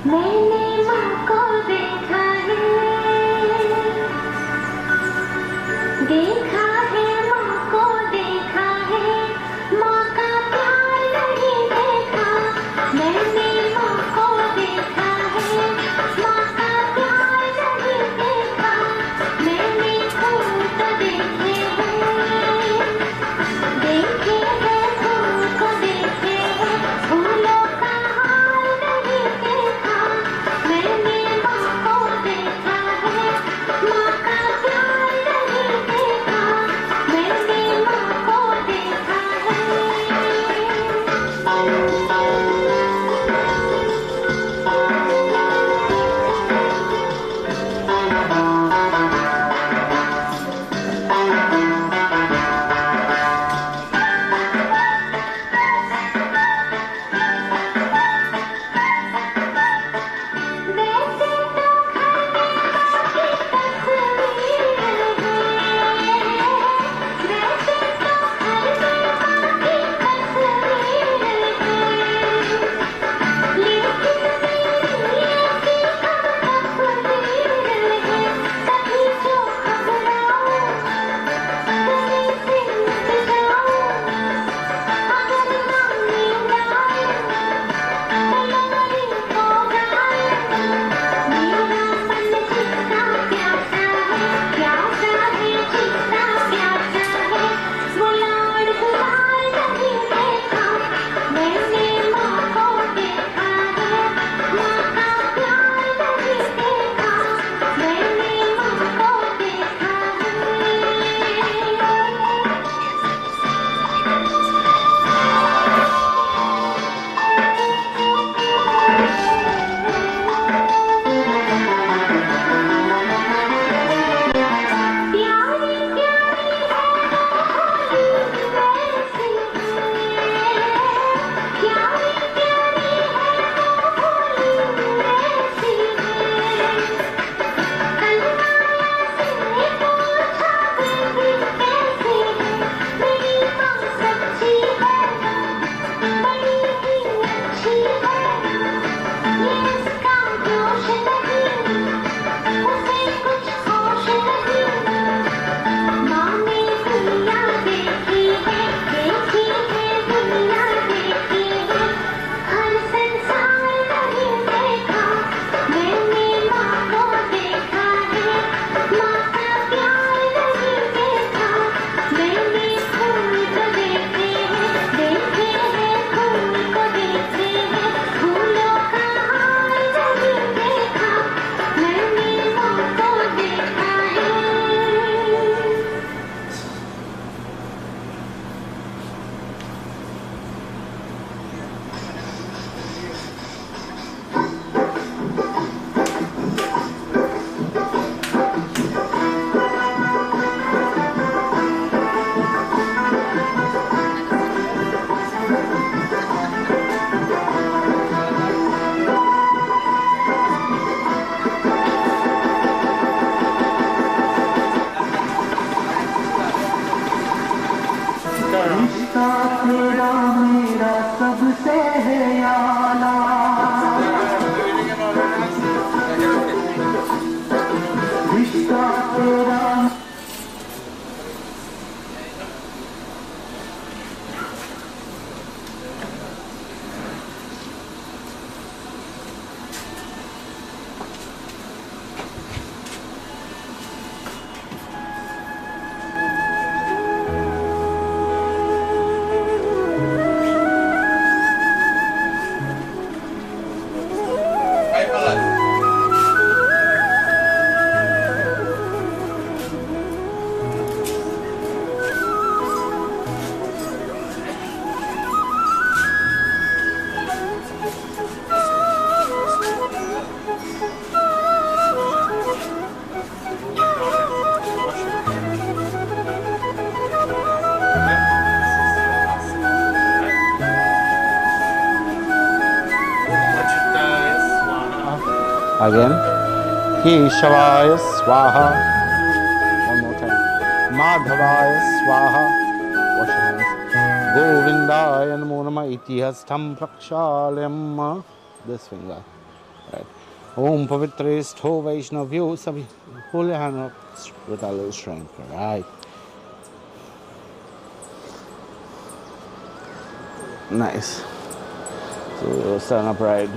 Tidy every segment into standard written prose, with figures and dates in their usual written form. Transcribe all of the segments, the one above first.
मैंने माँ को देखा है माँ को देखा है, माँ का प्यार नहीं देखा। मैंने माँ को देखा है, माँ का प्यार नहीं देखा। मैंने फूल को देखे हैं फूल को देखे हैं, फूलों का हाल नहीं देखा। मैंने माँ को देखा है, माँ का प्यार नहीं देखा। Again. Keshavaya Swaha. One more time. Madhavaya Swaha. Wash your hands. Govindaya Namo Namah Itihastham Prakshalyam. This finger. Right. Om Pavitresto Vaishnavyo Savi. Hold your hand up with a little strength. Right. Nice. So stand upright.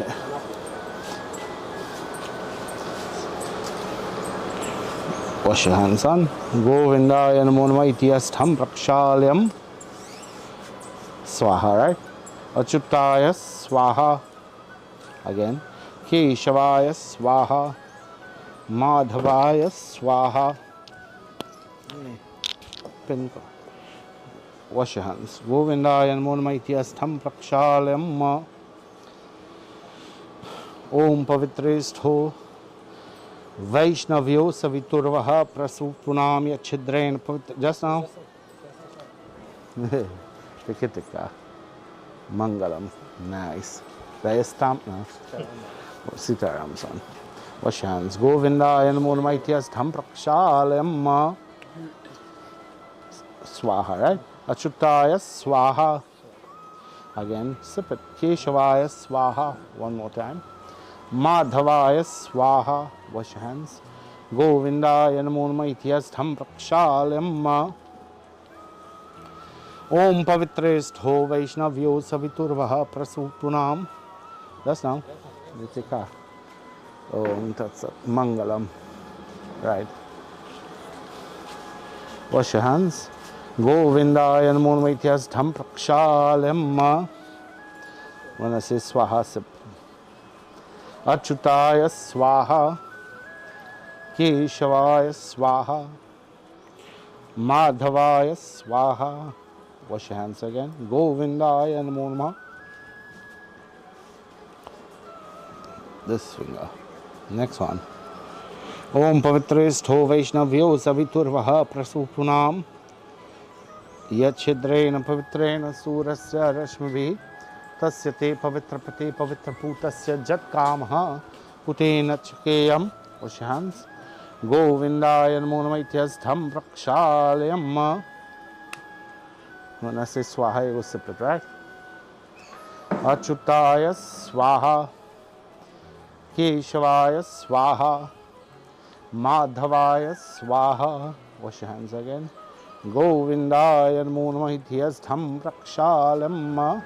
Wash your hands on. Govindaya Namo Namah Itihastham Prakshalyam. Swaha, right? Achyutaya Swaha. Again. Keshavaya Swaha. Madhavaya Swaha. Pinko. Wash your hands. Govindaya Namo Namah Itihastham Prakshalyam. Om Pavitresto Vaishnavyo Saviturvaha Prasupunam Yachidren. Just now? Tikitika. Mangalam. Nice. There is stamp now. Sitaram son. Wash your hands. Govindaya Namo Namah Itihastham Prakshalyam. Swaha, right? Achyutaya Swaha. Again, sip it. Keshavaya Swaha. One more time. Madhavaya Swaha. Wash your hands. Govindaya Namo Namah Itihastham Prakshalyam. Om Pavitresto Vaishnavyo Saviturvaha Prasupunam. That's now. Nitika. Om Tatsat. Mangalam. Right. Wash your hands. Govindaya Namo Namah Itihastham Prakshalyam. When I say Swaha, sip. Achyutaya Swaha. Keshavaya Swaha. Madhavaya Swaha. Wash your hands again. Govindaya Namo Namah. This finger. Next one. Om Pavitresto Vaishnavyo Saviturvaha Prasupunam. Yachidrena Pavitrena Surasya Rashmabhi. Tasya te Pavitrapate Pavitraputasya Jat Kamaha. Putena Chakeyam. Wash your hands. Govindaya Namo Namah Itihastham Prakshalyam. When I say Swaha, you will sip it, right? Achyutaya Swaha. Keshavaya Swaha. Madhavaya Swaha. Wash your hands again. Govindaya Namo Namah Itihastham Prakshalyam.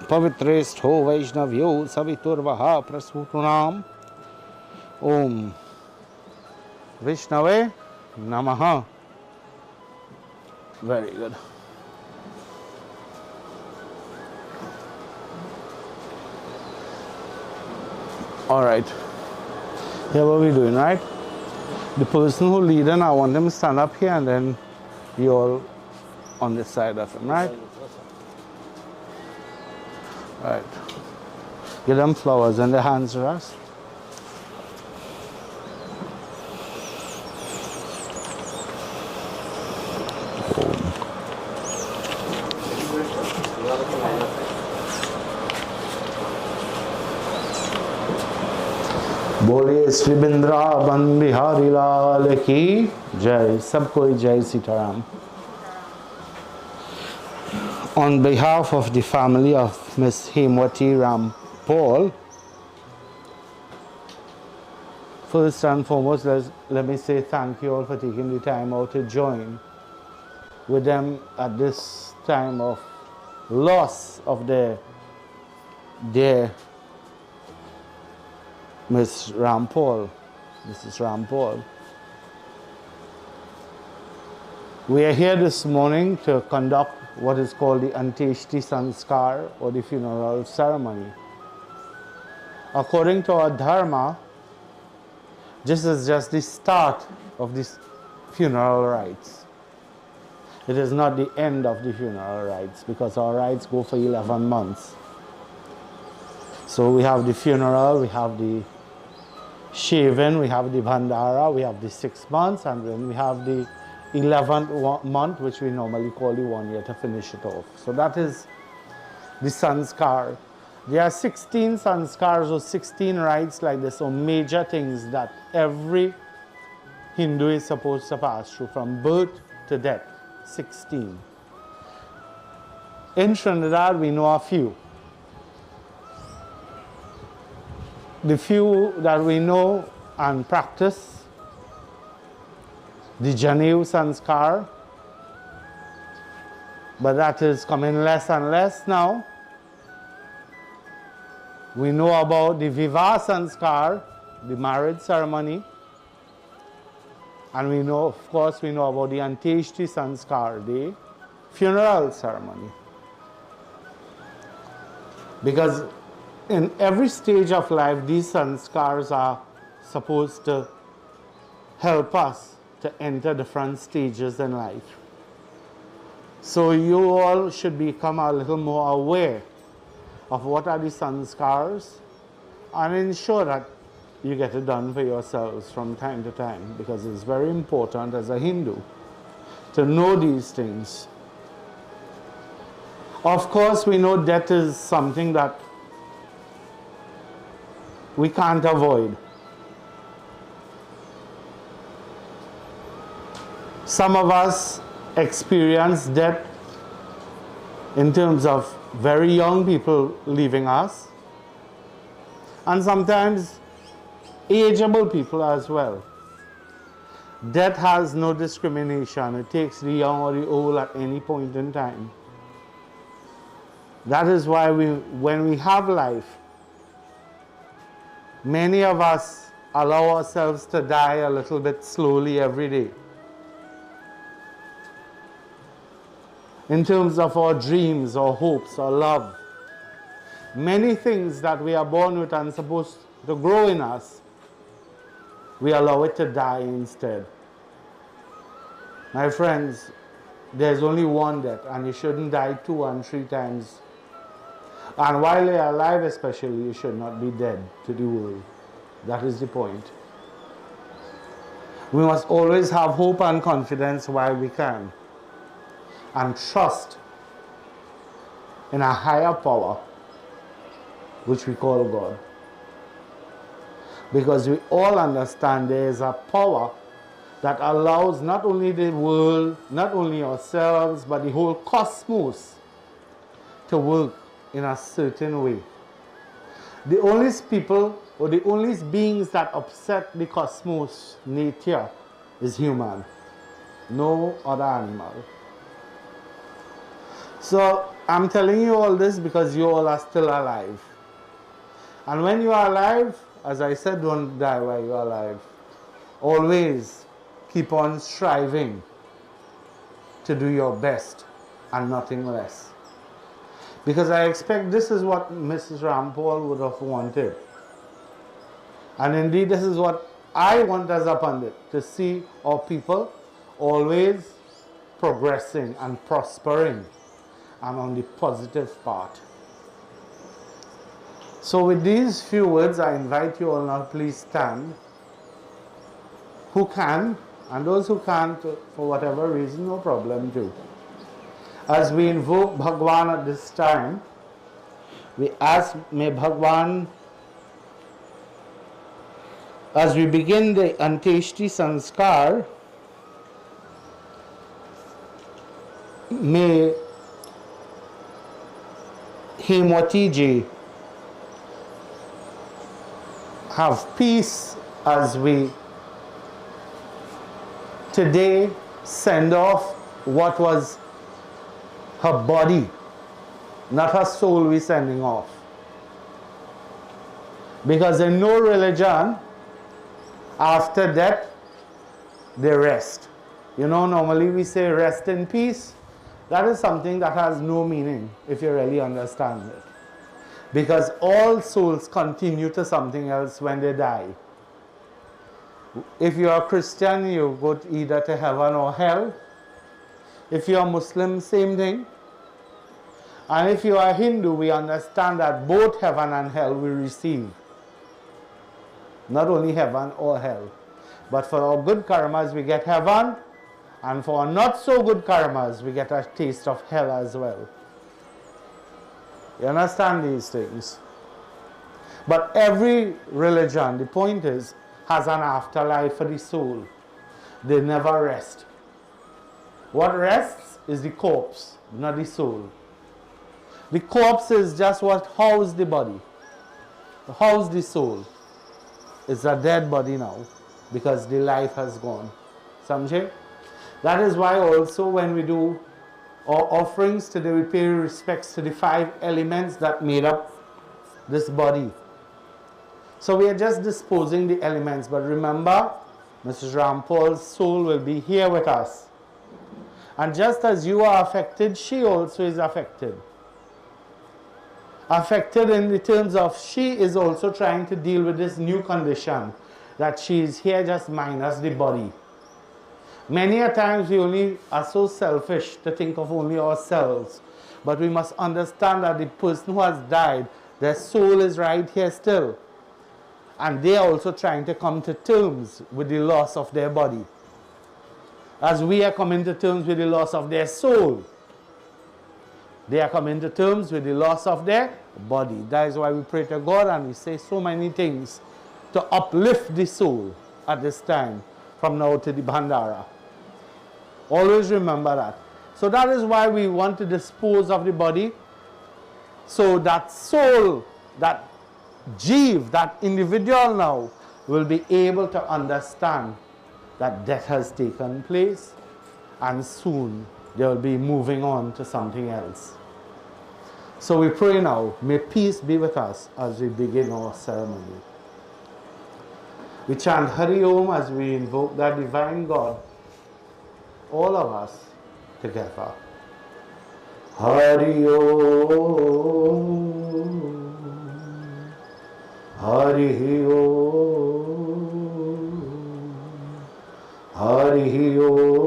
Pavitresto Vaishnavyo Saviturvaha Prasupunam. Om Vishnave Namaha. Very good. All right. Here what we're doing, right? The person who leading, I want them to stand up here and then you all on this side of him, right? Right. Give them flowers in their hands, Ras. बोलिए श्री वृंदावन बिहारी लाल की जय. सबको जय Sitaram. On behalf of the family of Miss Haimwatee Rampaul, first and foremost, let me say thank you all for taking the time out to join with them at this time of loss of their dear Miss Rampaul, Mrs. Rampaul. We are here this morning to conduct what is called the Anteshti Sanskar, or the funeral ceremony. According to our dharma, this is just the start of this funeral rites. It is not the end of the funeral rites, because our rites go for 11 months. So we have the funeral, we have the shaving, we have the bhandara, we have the 6 months, and then we have the 11th month, which we normally call the 1 year to finish it off. So that is the sanskar. There are 16 sanskars or 16 rites like this, or major things that every Hindu is supposed to pass through from birth to death. 16. In Trinidad, we know a few. The few that we know and practice, the Janeu Sanskar, but that is coming less and less now. We know about the Vivah Sanskar, the marriage ceremony, and we know, of course, we know about the Antyeshti Sanskar, the funeral ceremony. Because in every stage of life, these sanskars are supposed to help us to enter different stages in life. So you all should become a little more aware of what are the sanskars and ensure that you get it done for yourselves from time to time, because it's very important as a Hindu to know these things. Of course, we know death is something that we can't avoid. Some of us experience death in terms of very young people leaving us, and sometimes ageable people as well. Death has no discrimination. It takes the young or the old at any point in time. That is why when we have life, many of us allow ourselves to die a little bit slowly every day. In terms of our dreams, our hopes, our love, many things that we are born with and supposed to grow in us, we allow it to die instead. My friends, there's only one death, and you shouldn't die 2 and 3 times. And while you're alive especially, you should not be dead to the world. That is the point. We must always have hope and confidence while we can, and trust in a higher power, which we call God. Because we all understand there is a power that allows not only the world, not only ourselves, but the whole cosmos to work in a certain way. The only people or the only beings that upset the cosmos nature is human, no other animal. So I'm telling you all this because you all are still alive. And when you are alive, as I said, don't die while you are alive. Always keep on striving to do your best and nothing less. Because I expect this is what Mrs. Rampaul would have wanted. And indeed, this is what I want as a pundit, to see our people always progressing and prospering and on the positive part. So with these few words, I invite you all now, please stand. Who can, and those who can't, for whatever reason, no problem too. As we invoke Bhagwan at this time, we ask, may Bhagwan, as we begin the Antyeshti Sanskar, may Haimwatee ji have peace as we today send off what was her body, not her soul we're sending off. Because in no religion, after death, they rest. You know, normally we say rest in peace. That is something that has no meaning if you really understand it. Because all souls continue to something else when they die. If you are a Christian, you go either to heaven or hell. If you are Muslim, same thing. And if you are Hindu, we understand that both heaven and hell we receive. Not only heaven or hell. But for our good karmas, we get heaven. And for our not so good karmas, we get a taste of hell as well. You understand these things? But every religion, the point is, has an afterlife for the soul. They never rest. What rests is the corpse, not the soul. The corpse is just what houses the body, houses the soul. It's a dead body now because the life has gone. Samjhe? That is why also when we do our offerings today, we pay respects to the 5 elements that made up this body. So we are just disposing the elements, but remember, Mrs. Rampaul's soul will be here with us. And just as you are affected, she also is affected. Affected in the terms of she is also trying to deal with this new condition, that she is here just minus the body. Many a times we only are so selfish to think of only ourselves. But we must understand that the person who has died, their soul is right here still. And they are also trying to come to terms with the loss of their body. As we are coming to terms with the loss of their soul, they are coming to terms with the loss of their body. That is why we pray to God and we say so many things to uplift the soul at this time, from now to the Bhandara. Always remember that. So that is why we want to dispose of the body, so that soul, that Jeev, that individual now, will be able to understand that death has taken place and soon they will be moving on to something else. So we pray now, may peace be with us as we begin our ceremony. We chant Hari Om as we invoke that divine God, all of us together. Hari Om. Hari Om, Hari Om.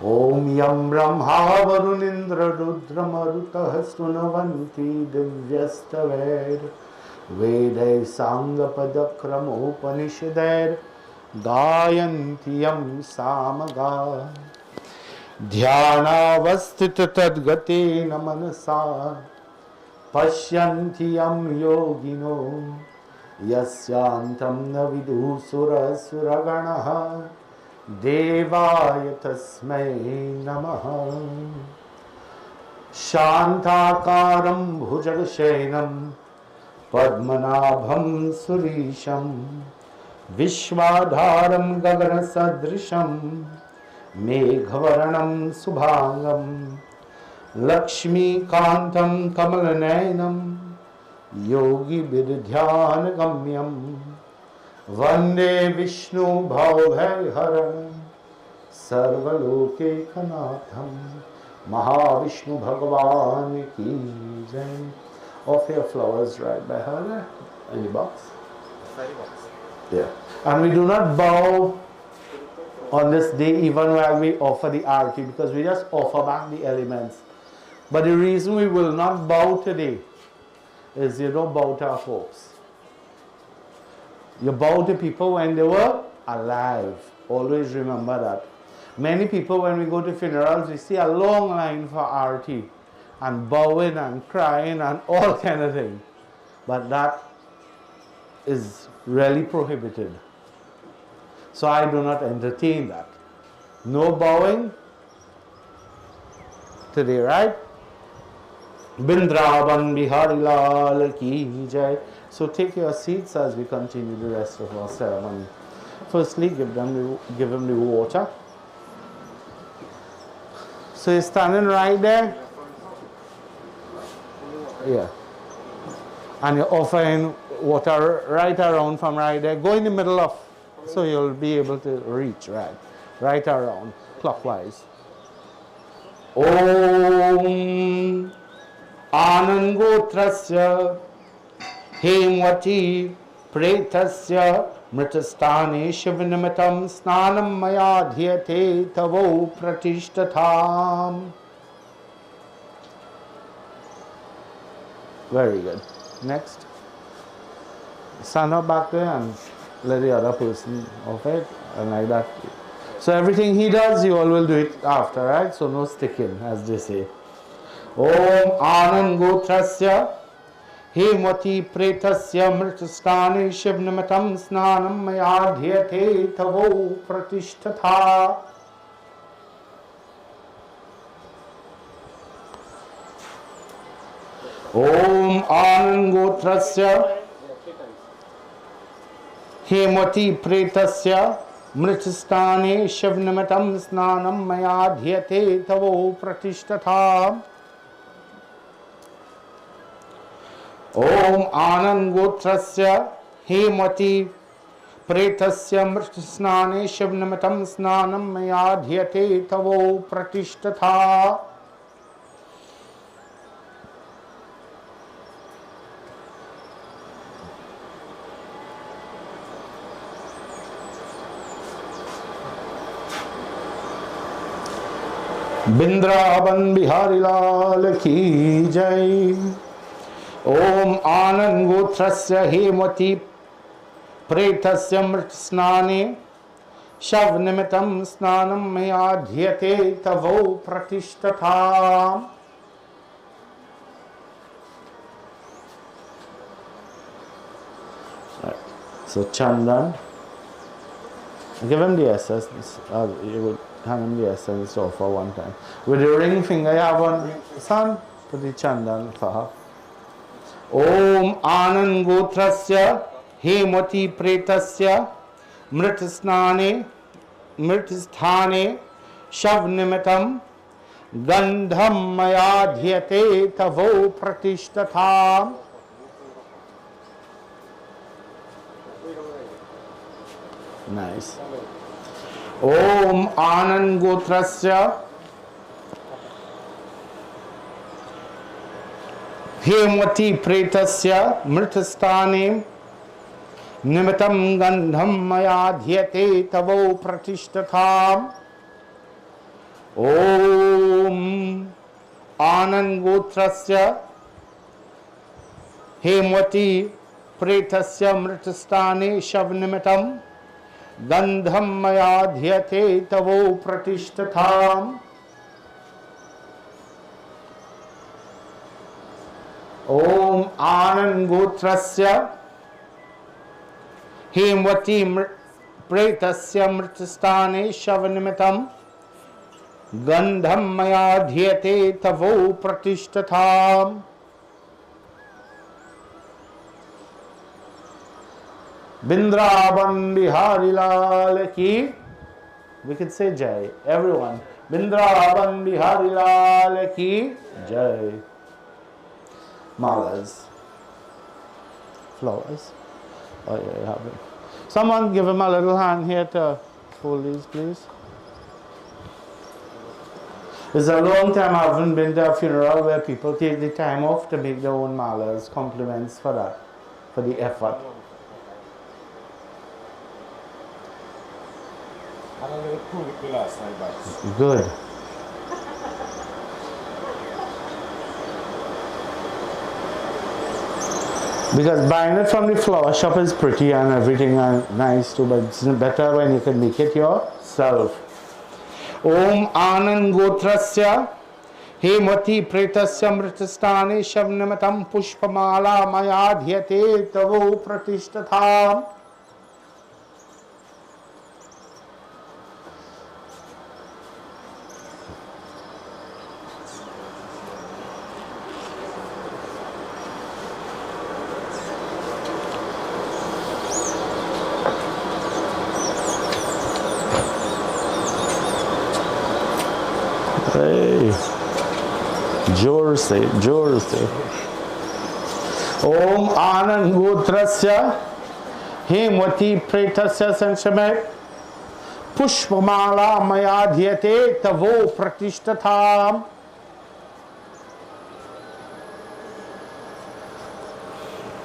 Om Yam Brahma Varunindra Rudra Marutah Stunavanti Divyastaved Vedai Sangha Padakramo Upanishaded Gayanti Yam Samaga Dhyanavastita Tadgate Namanasa Pashyanti Yam Yogino Yasyantam Navidu Sura Suraganaha Devaya Tasmai Namaha Shantakaram Bhujagashenam Padmanabham Surisham Vishwadharam Gagana Sadrisham Meghavaranam Subhangam Lakshmi Kantam Kamalanayanam Yogi Vidhyana Gamyam Vande Vishnu Bhavai Haram Sarvaloke Kanatham Mahavishnu Bhagavan Ki Jai. Offer your flowers right by her there. In the box? Yeah. And we do not bow on this day even while we offer the arati, because we just offer back the elements. But the reason we will not bow today is you don't bow to our corpse. You bow to people when they were alive. Always remember that. Many people, when we go to funerals, we see a long line for arati and bowing and crying and all kind of thing. But that is really prohibited. So I do not entertain that. No bowing today, right? Bindravan Bihari Lal Ki Jai. So take your seats as we continue the rest of our ceremony. Firstly, give him the water. So you're standing right there. Yeah. And you're offering water right around from right there. Go in the middle of, so you'll be able to reach right around, clockwise. Om Anangotrasya Haimwatee Pretasya Mritastane Shivanimitam Snanam Maya Dhyate Tavo Pratishtatham. Very good. Next. Stand up back there and let the other person off it, and like that. So everything he does, you all will do it after, right? So no sticking, as they say. Om Anand Gotrasya Haimwatee Pretasya Mritastani Shivnamatam Snanam Mayadhyate Tavo Pratishtatha. Om Anand Gotrasya Haimwatee Pretasya Mritastani Shivnamatam Snanam Mayadhyate Tavo Pratishtatha. Om Anand Gotrasya Haimwatee Pretasya Mritastani Shivnamatam Snanam Mayadhyate Tavo Pratishtatha. Bindravan Bihari लाल की जय। ओम आनंद गोत्रस्य हेमवती प्रेतस्य मृत स्नाने शव निमित्तं स्नानं मयाध्यते तवो प्रतिष्ठता। So Chandan, give him the essence. You would hand him the essence off for one time. With the ring finger, you have one. Son, put the Chandan for her. Om Anand Gotrasya Haimwatee Pretasya Mritasthane Shav Nimittam Gandham Mayadhyate Tavo Pratishtatha. Nice. Om Anand Gotrasya Haimwatee Pretasya Mritasthane Nimittam Gandham Mayadhyate Tavo Pratishtatha. Om Anand Gotrasya Haimwatee Pretasya Mritasthane Shav Nimittam Gandham Mayadhyate Tavo Pratishtatha. Om Anand Gotrasya Haimwatee Pretasya Mritasthane Shav Nimittam Gandham Mayadhyate Tavo Pratishtatha. Bindraban Bihari Lal ki. We could say Jai. Everyone. Bindraban Bihari Lal ki Jai. Malas. Flowers. Oh yeah, you have it. Someone give him a little hand here to hold these, please. It's a long time I haven't been to a funeral where people take the time off to make their own malas. Compliments for that, for the effort. I don't know if the last night, but Good. Because buying it from the flower shop is pretty and everything and nice too, but it's better when you can make it yourself. Om Anand Gotrasya Haimwatee Pretasya Mritasthane Shav Nimittam Pushpamala Mayadhyate Tavo Pratishtatha. Hey, Jorse. Om Anand Gotrasya Haimwatee Pretasya Sanchamet Pushpamala Mayadhyate Tavo Pratishtatha.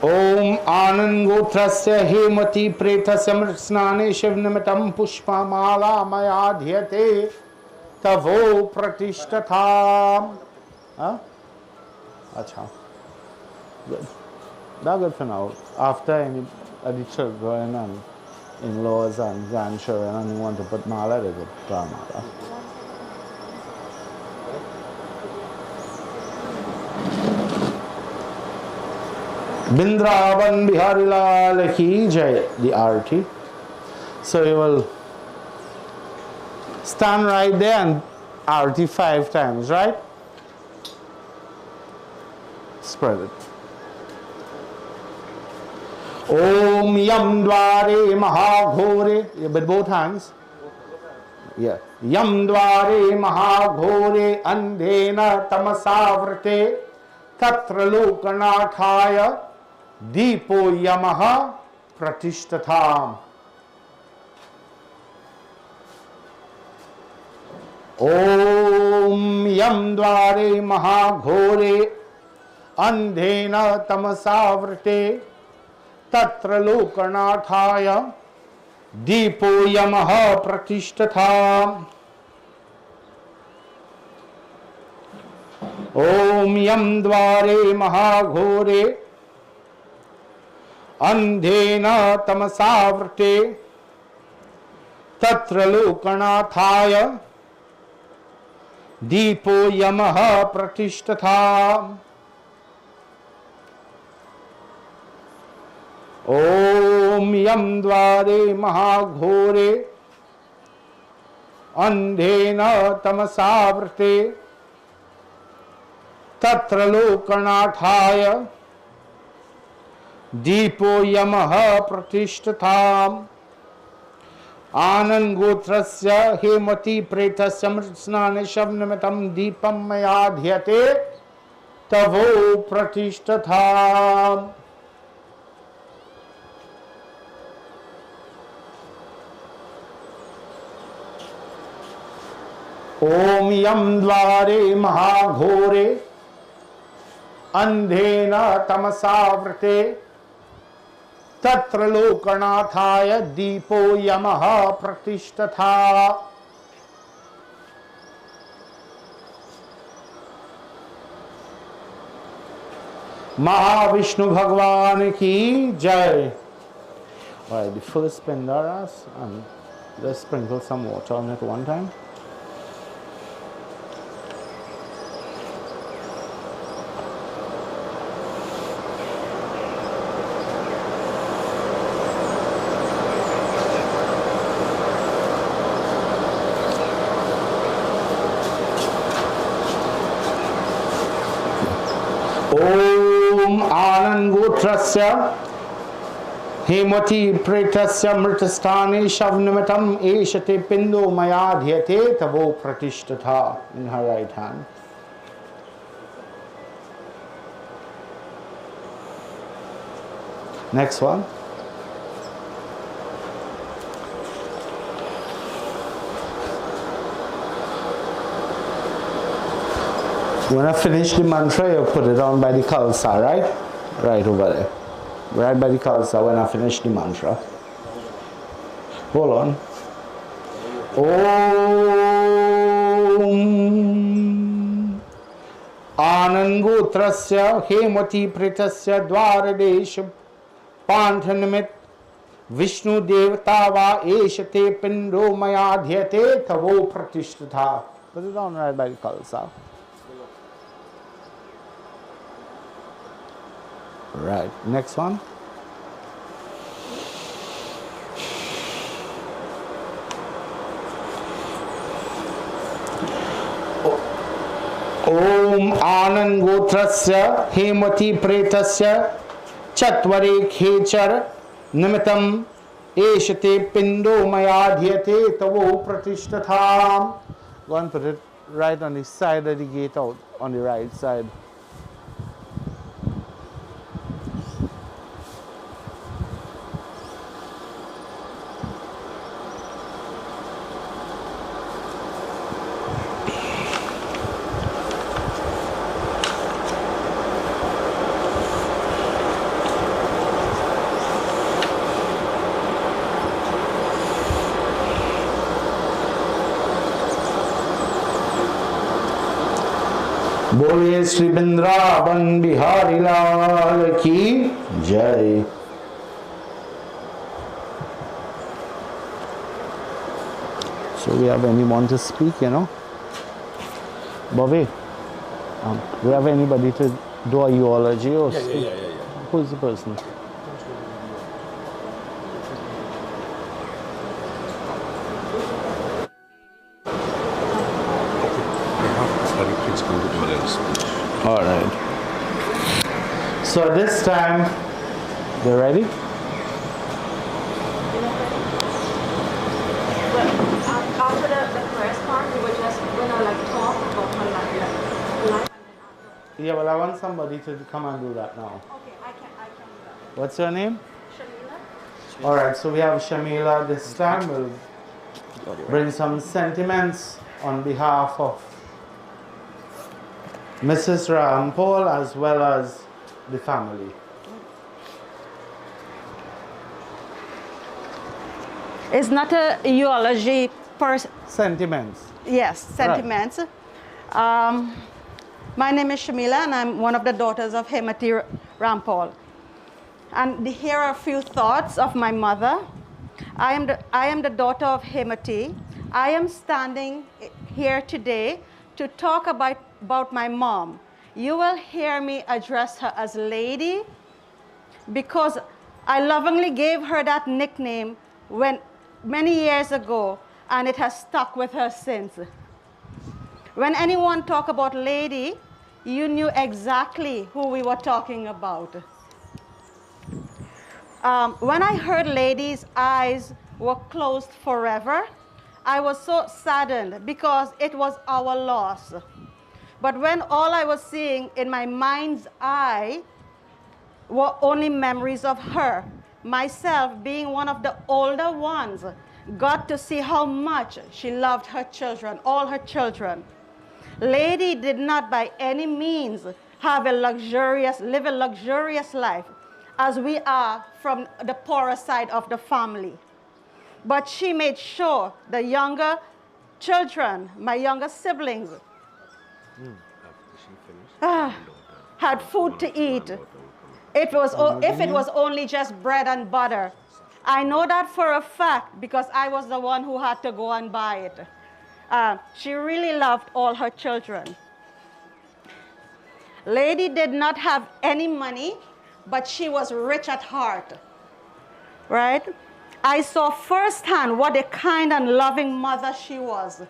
Om Anand Gotrasya Haimwatee Pretasya Mritasthane Shav Nimittam Pushpamala Mayadhyate Tavo Pratishtatha. Huh? Acha. Good. That's good for now. After any children and in-laws and grandchildren and you want to put mala, they put mala. Bindravan Bihari Lal Ki Jai, the arti. So you will stand right there and arti 5 times, right? Spread it. Om Yam Dware Mahaghore. With both hands. Yeah. Yam Dware Mahaghore Andhena Tamasavrate Tatra Lokanathaya Deepo Yamaha Pratishtatham. Om Yam Dware Mahaghore Andhena Tamasavrate Tatra Lokanathaya Deepo Yamaha Pratishtatham. Om Yam Dware Mahaghore Andhena Tamasavrate Tatra Lokanathaya Deepo Yamaha Pratishtatham. Om Yam Dware Mahaghore Andhena Tamasavrate Tatra Lokanathaya Deepo Yamaha Pratishtatham. Anand Gotrasya Haimwatee Pretasya Mritsnane Shavnamitam Deepam Mayadhyate Tavo Pratishtatham. Om Yam Dware Mahaghore Andhena Tamasavrate Tatra Lokanathaya Deepo Yamaha Pratishtatha. Mahavishnu Bhagwan ki Jai. Alright, the first Pindaras, and just sprinkle some water on it one time. Om Anand Gotrasya Haimwatee Pretasya Mritastane Shavnamitam Eshate Pindo Mayadhyate Tavo Pratishtatha. In her right hand. Next one. When I finish the mantra, you put it on by the Khalsa, right? Right over there. Right by the Khalsa when I finish the mantra. Hold on. Om Anand Gotrasya Haimwatee Pretasya Dwaradesh Panthanamit Vishnu Devatava Eshate Pindo Mayadhyate Tavo Pratishtatha. Put it on right by the Khalsa. Right, next one. Om Anand Gotrasya Haimwatee Pretasya Chatvare Khechar Nimitam Eshate Pindo Mayadhyate Tavo Pratishtatham. Go and put it right on the side of the gate out, on the right side. बोलिए श्री वृंदावन बिहारी लाल की जय। Do we have anyone to speak, you know? Bobby, do we have anybody to do a eulogy or speak? Yeah. Who's the person? All right. So this time, you ready? Well, after the first part, we were just gonna like talk about her life and then after. Yeah, well, I want somebody to come and do that now. Okay, I can do that. What's your name? Shamila? All right, so we have Shamila this time. We'll bring some sentiments on behalf of Mrs. Rampaul as well as the family. It's not a eulogy Sentiments. yes, sentiments. My name is Shamila and I'm one of the daughters of Haimwatee Rampaul. And here are a few thoughts of my mother. I am the daughter of Haimwatee. I am standing here today to talk about my mom. You will hear me address her as lady because I lovingly gave her that nickname many years ago, and it has stuck with her since. When anyone talk about lady, you knew exactly who we were talking about. When I heard lady's eyes were closed forever, I was so saddened because it was our loss. But when all I was seeing in my mind's eye were only memories of her, myself being one of the older ones, got to see how much she loved her children, all her children. Lady did not by any means live a luxurious life as we are from the poorer side of the family. But she made sure the younger children, my younger siblings, had food to eat. If it was only just bread and butter. I know that for a fact because I was the one who had to go and buy it. She really loved all her children. Lady did not have any money, but she was rich at heart, right? I saw firsthand what a kind and loving mother she was.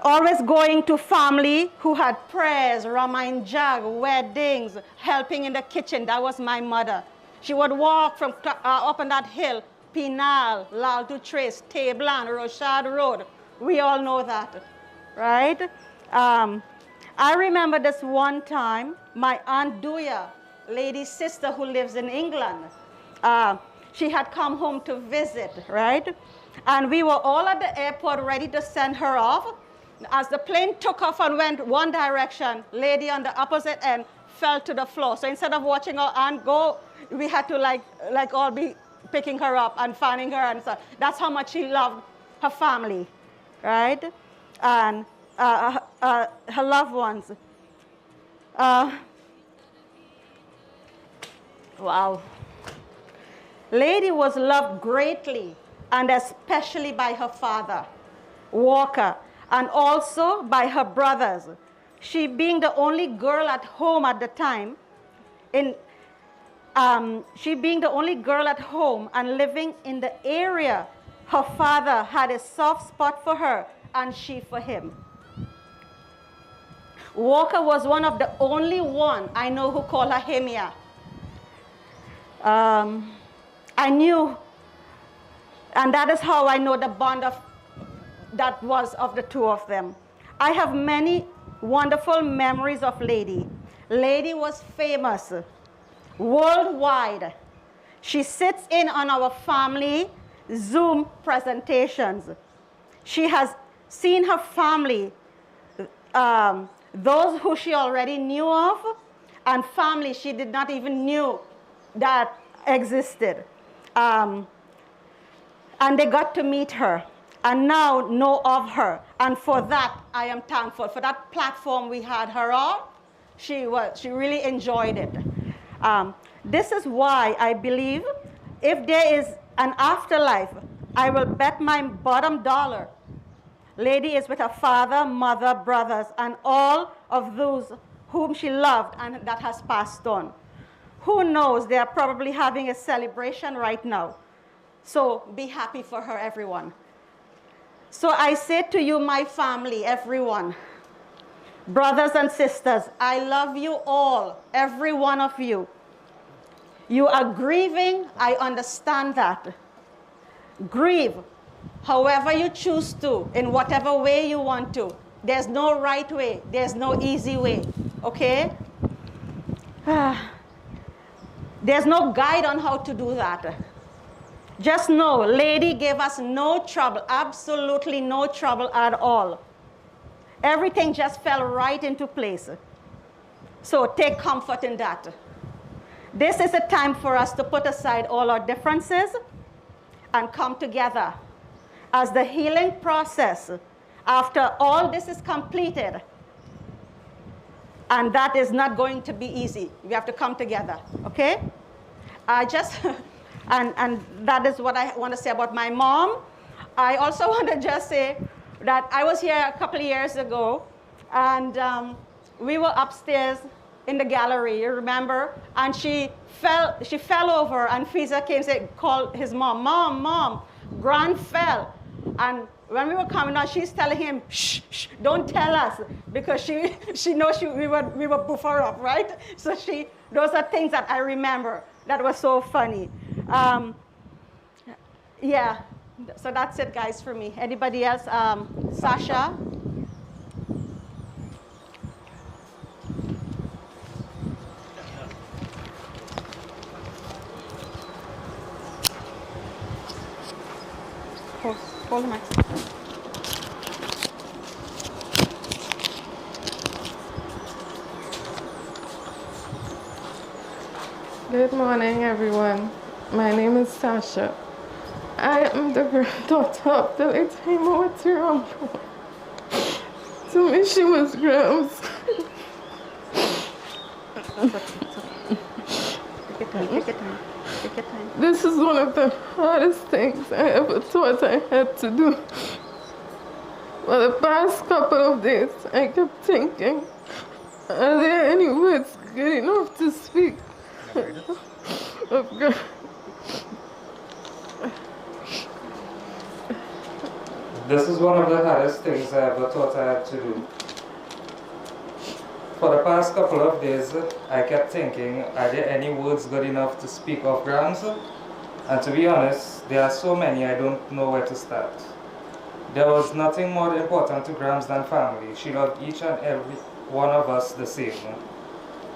Always going to family who had prayers, Ramayana jug, weddings, helping in the kitchen. That was my mother. She would walk from up on that hill, Pinal, Lal to Trace, Tablan, Rochard Road. We all know that, right? I remember this one time, my Aunt Duya, lady's sister who lives in England, she had come home to visit, right? And we were all at the airport ready to send her off. As the plane took off and went one direction, lady on the opposite end fell to the floor. So instead of watching our aunt go, we had to like all be picking her up and fanning her and so. That's how much she loved her family, right? And her loved ones. Wow. Lady was loved greatly and especially by her father, Walker, and also by her brothers. She being the only girl at home at the time, she being the only girl at home and living in the area, her father had a soft spot for her and she for him. Walker was one of the only one I know who called her Hemia. I knew, and that is how I know the bond that was of the two of them. I have many wonderful memories of Lady. Lady was famous worldwide. She sits in on our family Zoom presentations. She has seen her family, those who she already knew of, and family she did not even knew that existed. And they got to meet her and now know of her. And for that, I am thankful. For that platform we had her on, she really enjoyed it. This is why I believe if there is an afterlife, I will bet my bottom dollar Lady is with her father, mother, brothers, and all of those whom she loved and that has passed on. Who knows, they are probably having a celebration right now. So be happy for her, everyone. So I say to you, my family, everyone, brothers and sisters, I love you all, every one of you. You are grieving, I understand that. Grieve however you choose to, in whatever way you want to. There's no right way, there's no easy way, okay? There's no guide on how to do that. Just know, Lady gave us no trouble, absolutely no trouble at all. Everything just fell right into place. So take comfort in that. This is a time for us to put aside all our differences and come together as the healing process after all this is completed. And that is not going to be easy. We have to come together, okay? And that is what I want to say about my mom. I also want to just say that I was here a couple of years ago, and we were upstairs in the gallery, you remember? And she fell over, and Fiza came and said, called his mom, Mom, Gran fell. And when we were coming out, she's telling him, shh, don't tell us, because she knows we were buffer up, right? So those are things that I remember that was so funny. Yeah, so that's it, guys, for me. Anybody else? Sasha? Hold the mic. Good morning, everyone. My name is Sasha. I am the granddaughter of the late Haimwatee Rampaul. To me, she was Grams. Take your time. This is one of the hardest things I ever thought I had to do. For the past couple of days, I kept thinking, are there any words good enough to speak of God? This is one of the hardest things I ever thought I had to do. For the past couple of days, I kept thinking, are there any words good enough to speak of Grams? And to be honest, there are so many I don't know where to start. There was nothing more important to Grams than family. She loved each and every one of us the same.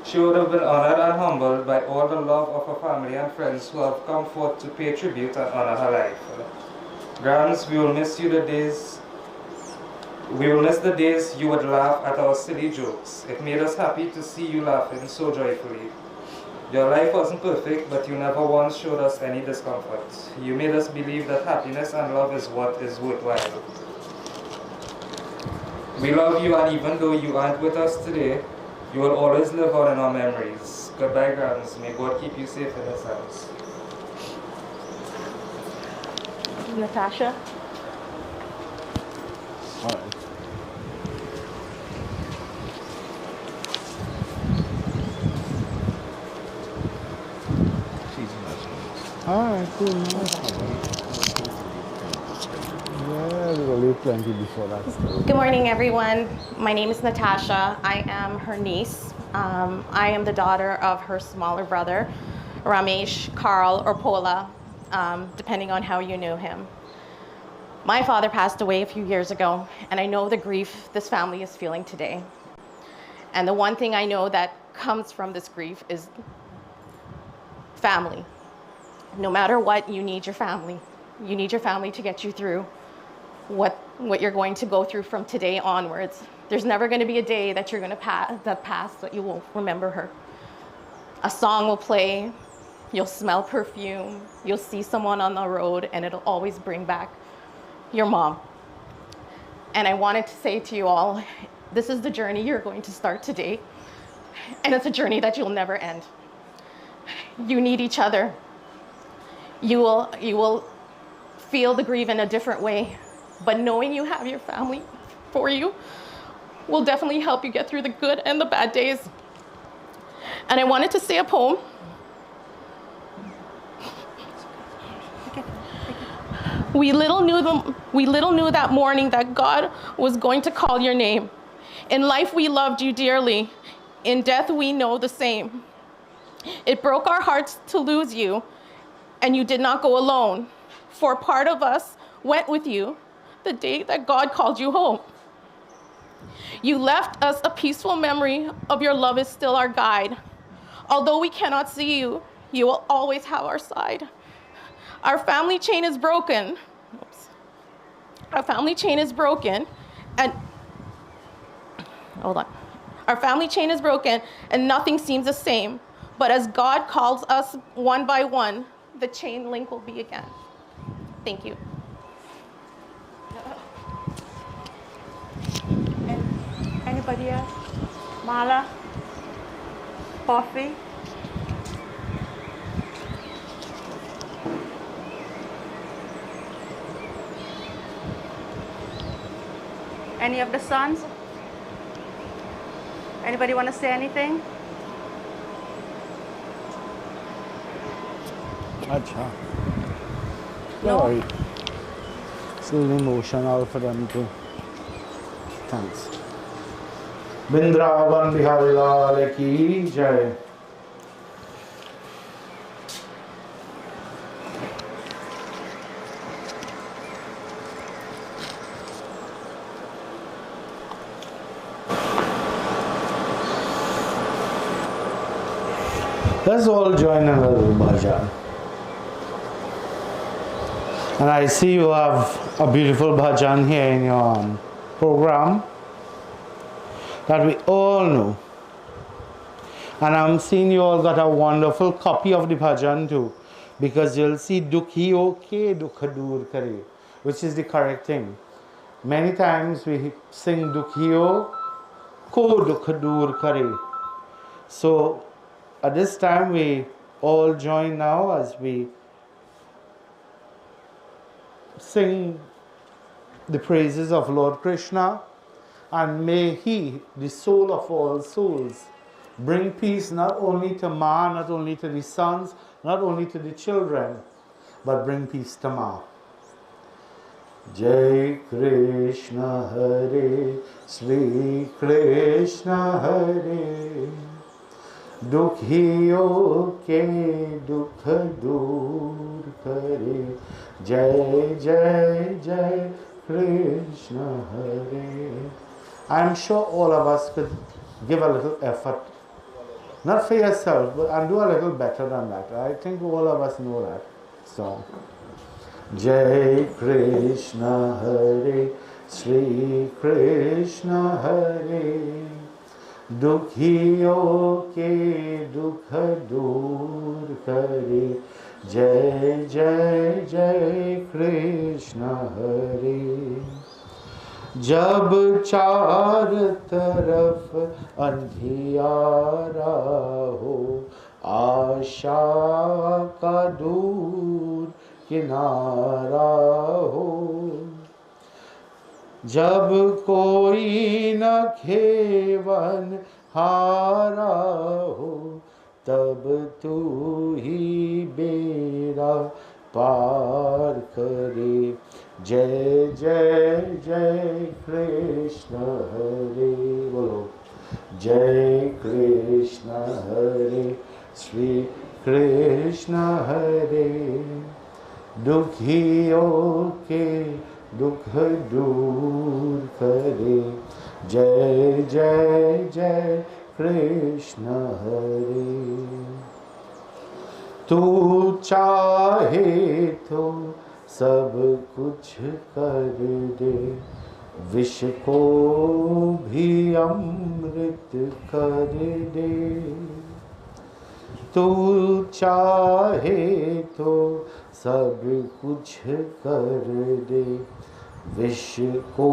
She would have been honored and humbled by all the love of her family and friends who have come forth to pay tribute and honor her life. Grams, we will miss you We will miss the days you would laugh at our silly jokes. It made us happy to see you laughing so joyfully. Your life wasn't perfect, but you never once showed us any discomfort. You made us believe that happiness and love is what is worthwhile. We love you, and even though you aren't with us today, you will always live on in our memories. Goodbye, Grams. May God keep you safe in His hands. Natasha? All right. All right, cool. No problem. Yeah, we will leave plenty before that. Good morning, everyone. My name is Natasha. I am her niece. I am the daughter of her smaller brother, Ramesh, Carl, or Pola, depending on how you knew him. My father passed away a few years ago, and I know the grief this family is feeling today. And the one thing I know that comes from this grief is family. No matter what, you need your family. You need your family to get you through what you're going to go through from today onwards. There's never going to be a day that you're going to pass that you won't remember her. A song will play, you'll smell perfume, you'll see someone on the road, and it'll always bring back your mom. And I wanted to say to you all, this is the journey you're going to start today, and it's a journey that you'll never end. You need each other. You will feel the grief in a different way. But knowing you have your family for you will definitely help you get through the good and the bad days. And I wanted to say a poem. We little knew that morning that God was going to call your name. In life we loved you dearly. In death we know the same. It broke our hearts to lose you, and you did not go alone. For part of us went with you the day that God called you home. You left us a peaceful memory of your love is still our guide. Although we cannot see you, you will always have our side. Our family chain is broken. Oops. Our family chain is broken, and hold on. Our family chain is broken, and nothing seems the same. But as God calls us one by one, the chain link will be again. Thank you. Anybody else? Marla? Coffee? Any of the sons? Anybody want to say anything? Acha. No? Sorry. It's a little emotional for them too. Thanks. Vrindavan Bihari Lal ki jai. Let's all join a little bhajan. And I see you have a beautiful bhajan here in your program that we all know. And I'm seeing you all got a wonderful copy of the bhajan too, because you'll see Dukhi Ke Dukha Dur Kare, which is the correct thing. Many times we sing Dukhi Ko Dukha Dur Kare. So at this time we all join now as we sing the praises of Lord Krishna, and may He, the soul of all souls, bring peace not only to Ma, not only to the sons, not only to the children, but bring peace to Ma. Jai Krishna Hare, Sri Krishna Hare, Dukhiyo ke dukha dur kare. Jai Jai Jai Krishna Hare. I'm sure all of us could give a little effort, not for yourself, but and do a little better than that. I think all of us know that song. Jai Krishna Hare, Sri Krishna Hare, Dukhiyo ke dukha dur kare. Jai Jai Jai Krishna Hare. जब चार तरफ अंधियारा हो, आशा का दूर किनारा हो, जब कोई न खेवन हारा हो, तब तू ही बेड़ा पार करे. जय जय जय कृष्ण हरे. बोलो जय कृष्ण हरे, श्री कृष्ण हरे, दुखियों के दुख दूर करे. जय जय जय कृष्ण हरे. तू चाहे तो सब कुछ कर दे, विष को भी अमृत कर दे. तू चाहे तो सब कुछ कर दे, विष को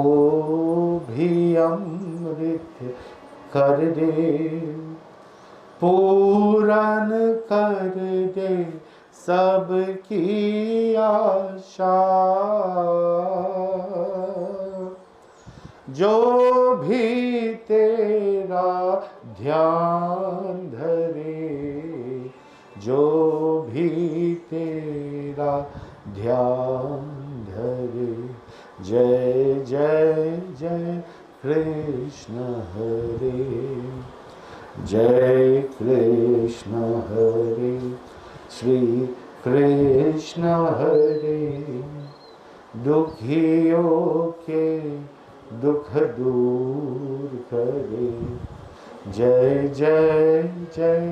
भी अमृत कर दे. पूरन कर दे सबकी आशा जो भी तेरा ध्यान धरे जो भी तेरा ध्यान धरे जय जय जय कृष्ण हरे जय कृष्ण हरे श्री कृष्ण हरे दुखियों के दुख दूर करे जय जय जय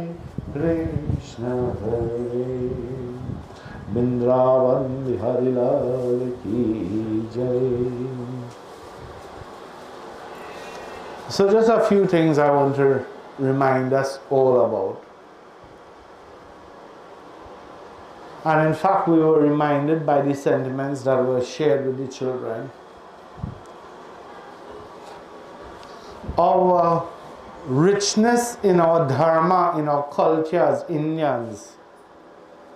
कृष्ण हरे वृंदावन बिहारी लाल की जय. So just a few things I want to remind us all about. And in fact, we were reminded by the sentiments that were shared with the children. Our richness in our dharma, in our culture as Indians,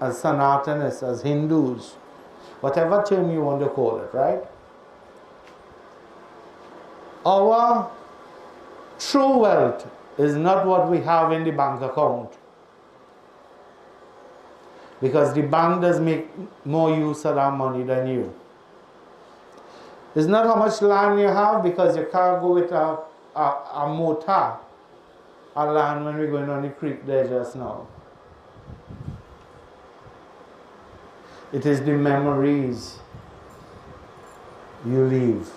as Sanatanis, as Hindus, whatever term you want to call it, right? Our true wealth is not what we have in the bank account. Because the bank does make more use of that money than you. It's not how much land you have, because you can't go with a motor, a land when we're going on the creek there just now. It is the memories you leave.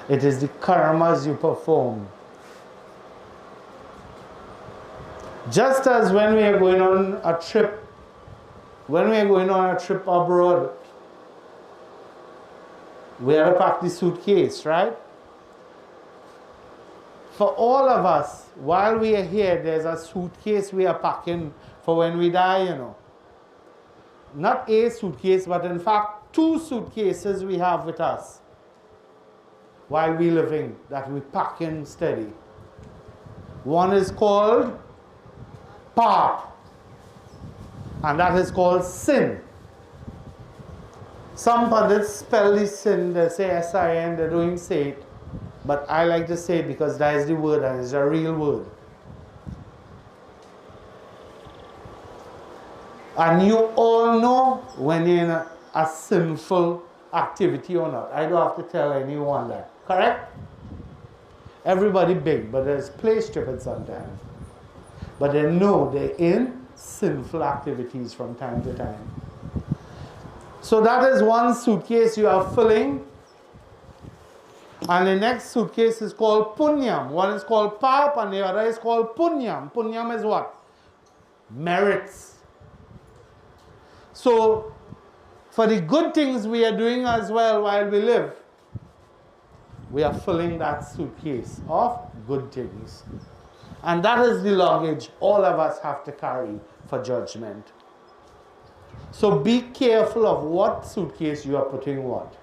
It is the karmas you perform. Just as when we are going on a trip, abroad, we have to pack the suitcase, right? For all of us, while we are here, there's a suitcase we are packing for when we die, you know. Not a suitcase, but in fact, 2 suitcases we have with us while we're living that we pack in steady. One is called Pap, and that is called sin. Some pundits spell this sin, they say S-I-N, they don't say it. But I like to say it because that is the word and it's a real word. And you all know when you're in a sinful activity or not. I don't have to tell anyone that. Correct? Everybody big, but there's play stupid sometimes. But they know they're in sinful activities from time to time. So that is one suitcase you are filling. And the next suitcase is called Punyam. One is called Pap and the other is called Punyam. Punyam is what? Merits. So, for the good things we are doing as well while we live, we are filling that suitcase of good things. And that is the luggage all of us have to carry for judgment. So be careful of what suitcase you are putting what.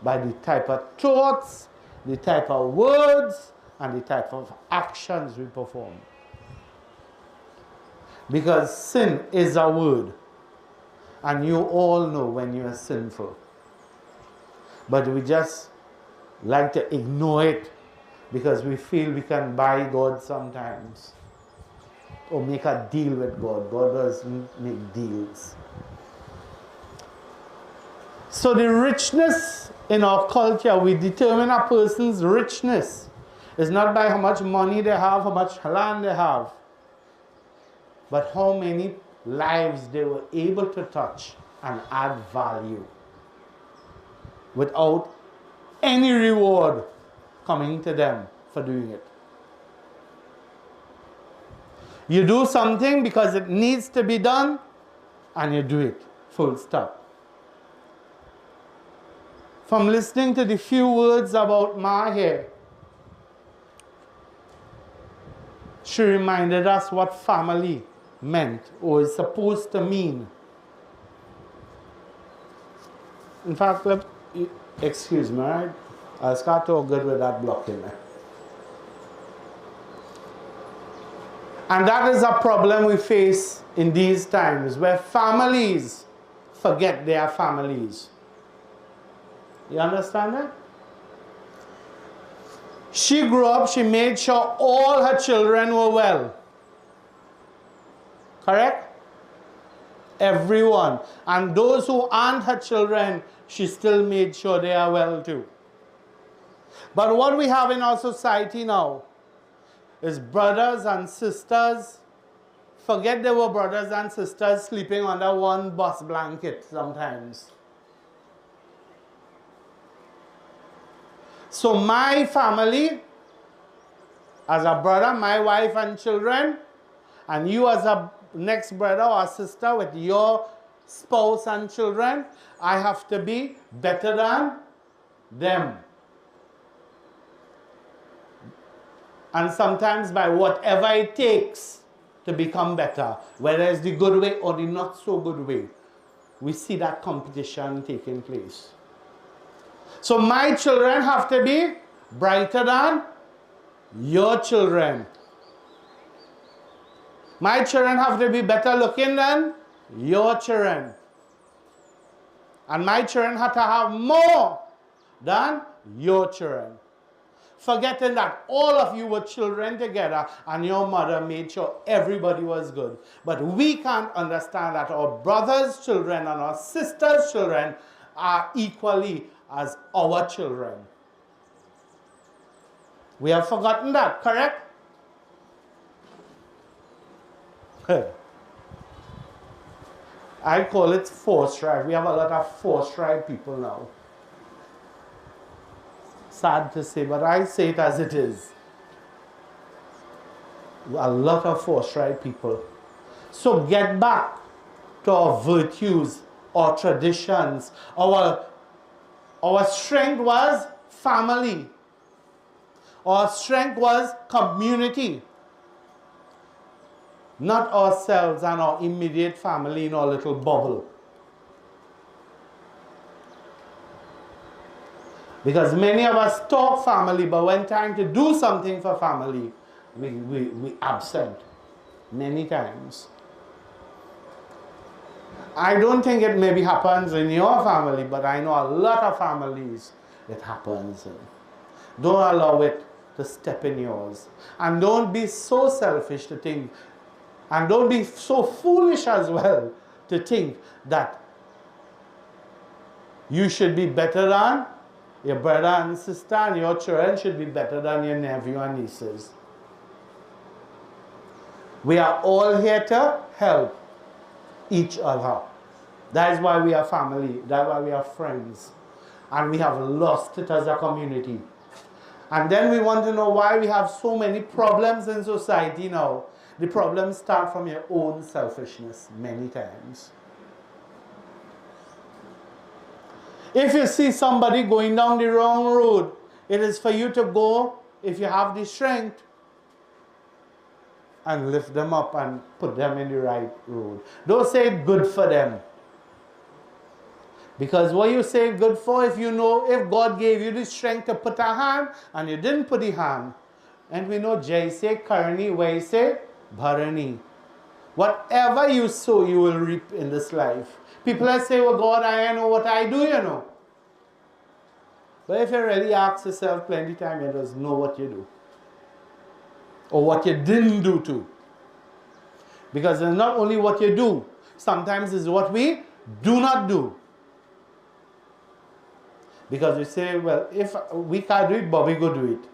By the type of thoughts, the type of words, and the type of actions we perform. Because sin is a word. And you all know when you are sinful. But we just like to ignore it because we feel we can buy God sometimes. Or make a deal with God. God doesn't make deals. So the richness in our culture, we determine a person's richness. It's not by how much money they have, how much land they have, but how many lives they were able to touch and add value without any reward coming to them for doing it. You do something because it needs to be done and you do it, full stop. From listening to the few words about Ma here, she reminded us what family meant or is supposed to mean. In fact, excuse me, right? I'll start to good with that block in there. And that is a problem we face in these times, where families forget their families. You understand that? She grew up, she made sure all her children were well. Correct? Everyone. And those who aren't her children, she still made sure they are well too. But what we have in our society now is brothers and sisters. Forget they were brothers and sisters sleeping under one bus blanket sometimes. So my family, as a brother, my wife and children, and you as a next brother or sister with your spouse and children, I have to be better than them. And sometimes by whatever it takes to become better, whether it's the good way or the not so good way, we see that competition taking place. So my children have to be brighter than your children. My children have to be better looking than your children. And my children have to have more than your children. Forgetting that all of you were children together and your mother made sure everybody was good. But we can't understand that our brothers' children and our sisters' children are equally as our children. We have forgotten that, correct? I call it forced right. We have a lot of forced right people now. Sad to say, but I say it as it is. A lot of forced right people. So get back to our virtues, our traditions. Our strength was family. Our strength was community. Not ourselves and our immediate family in our little bubble. Because many of us talk family, but when time to do something for family, we absent many times. I don't think it maybe happens in your family, but I know a lot of families it happens. Don't allow it to step in yours. And don't be so selfish to think, and don't be so foolish as well to think that you should be better than your brother and sister, and your children should be better than your nephew and nieces. We are all here to help each other. That is why we are family. That's why we are friends. And we have lost it as a community. And then we want to know why we have so many problems in society now. The problems start from your own selfishness many times. If you see somebody going down the wrong road, it is for you to go, if you have the strength, and lift them up and put them in the right road. Don't say good for them. Because what you say good for, if you know, if God gave you the strength to put a hand, and you didn't put the hand, and we know Jai say Karni, where say Bharani. Whatever you sow, you will reap in this life. People say, well, God, I know what I do, you know. But if you really ask yourself plenty of time, you just know what you do. Or what you didn't do too. Because it's not only what you do, sometimes it's what we do not do. Because we say, well, if we can't do it, Bobby go do it.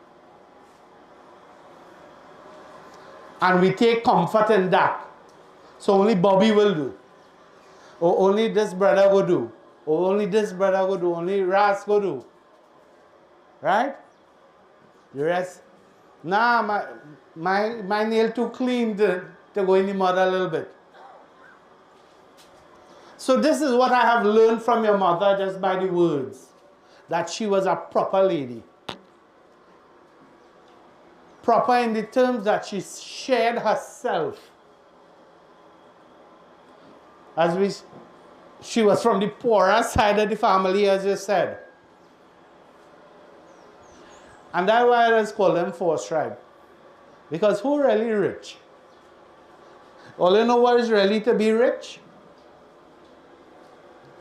And we take comfort in that. So only Bobby will do. Or only this brother will do. Or only this brother will do. Only Ras will do. Right? The rest, nah, my nail too clean to go in the mud a little bit. So this is what I have learned from your mother just by the words. That she was a proper lady. Proper in the terms that she shared herself. She was from the poorer side of the family, as you said. And that's why I just call them forced tribe. Because who really rich? All you know what is really to be rich?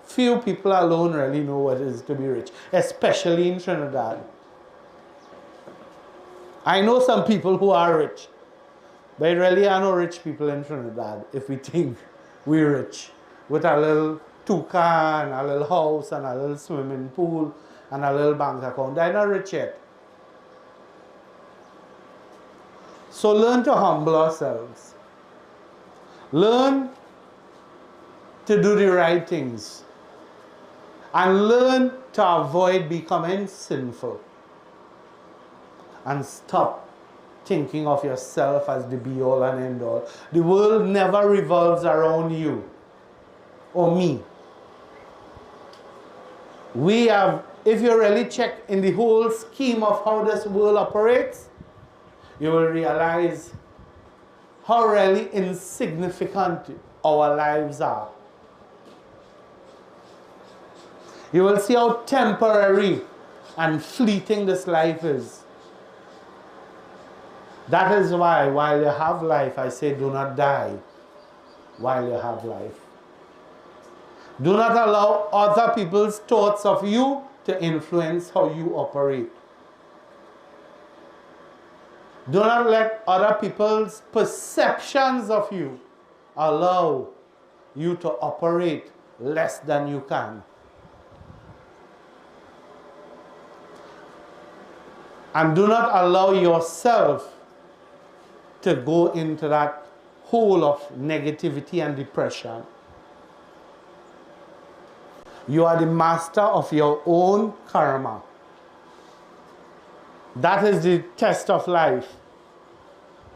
Few people alone really know what it is to be rich, especially in Trinidad. I know some people who are rich, but really are no rich people in Trinidad if we think we're rich. With a little toucan, a little house, and a little swimming pool, and a little bank account. They're not rich yet. So learn to humble ourselves. Learn to do the right things. And learn to avoid becoming sinful. And stop thinking of yourself as the be-all and end-all. The world never revolves around you or me. We have, if you really check in the whole scheme of how this world operates, you will realize how really insignificant our lives are. You will see how temporary and fleeting this life is. That is why, while you have life, I say do not die while you have life. Do not allow other people's thoughts of you to influence how you operate. Do not let other people's perceptions of you allow you to operate less than you can. And do not allow yourself to go into that hole of negativity and depression. You are the master of your own karma. That is the test of life.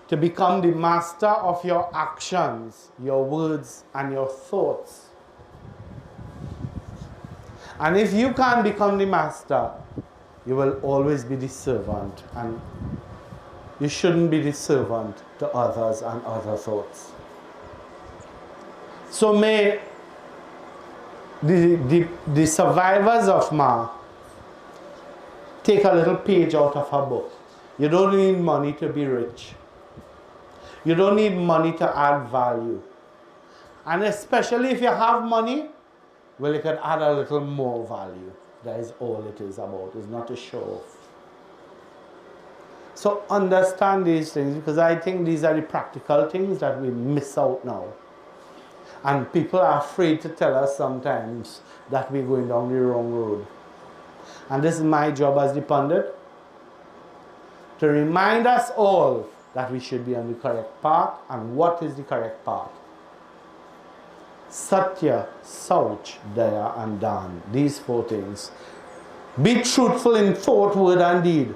To become the master of your actions, your words, and your thoughts. And if you can't become the master, you will always be the servant. And you shouldn't be the servant to others and other thoughts. So may the survivors of Ma take a little page out of her book. You don't need money to be rich. You don't need money to add value. And especially if you have money, well, you can add a little more value. That is all it is about. It's not to show off. So understand these things, because I think these are the practical things that we miss out now. And people are afraid to tell us sometimes that we're going down the wrong road. And this is my job as the pundit, to remind us all that we should be on the correct path. And what is the correct path? Satya, Sauch, Daya, and Dan. These four things. Be truthful in thought, word, and deed.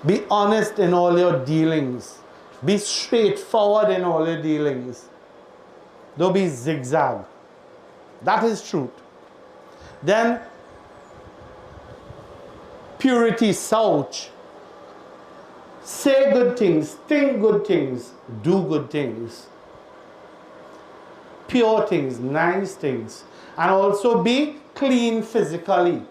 Be honest in all your dealings. Be straightforward in all your dealings. Don't be zigzag. That is truth. Then, purity, Sauch. Say good things, think good things, do good things. Pure things, nice things. And also be clean physically.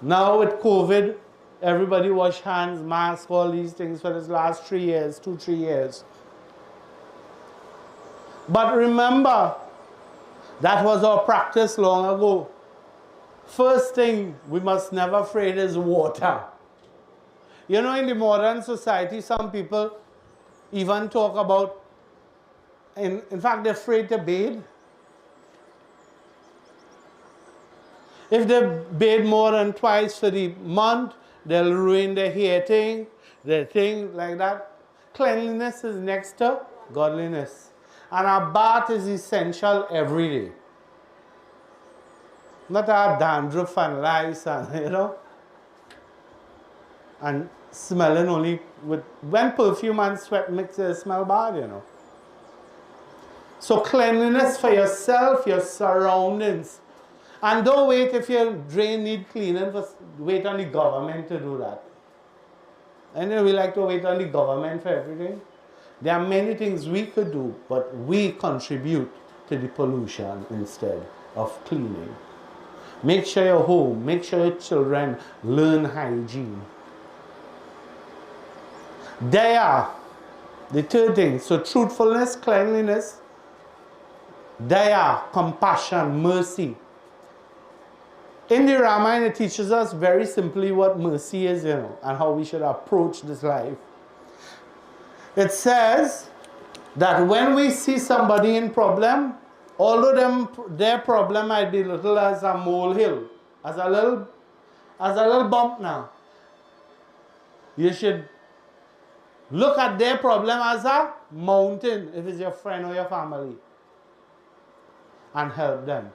Now with COVID, everybody wash hands, mask, all these things for this last 3 years, 2-3 years. But remember, that was our practice long ago. First thing we must never afraid is water. You know, in the modern society, some people even talk about, in fact, they're afraid to bathe. If they bathe more than twice for the month, they'll ruin their hair thing, their thing like that. Cleanliness is next to godliness. And a bath is essential every day. Not a dandruff and lice and, you know, and smelling only with, when perfume and sweat mix, they smell bad, you know. So cleanliness for yourself, your surroundings. And don't wait if your drain need cleaning, wait on the government to do that. And then we like to wait on the government for everything. There are many things we could do, but we contribute to the pollution instead of cleaning. Make sure you're home, make sure your children learn hygiene. Daya, The third thing, so truthfulness, cleanliness, daya, compassion, mercy. In the Ramayana, it teaches us very simply what mercy is, and how we should approach this life. It says that when we see somebody in problem, although their problem might be little as a molehill, as a little bump now, you should look at their problem as a mountain, if it's your friend or your family, and help them.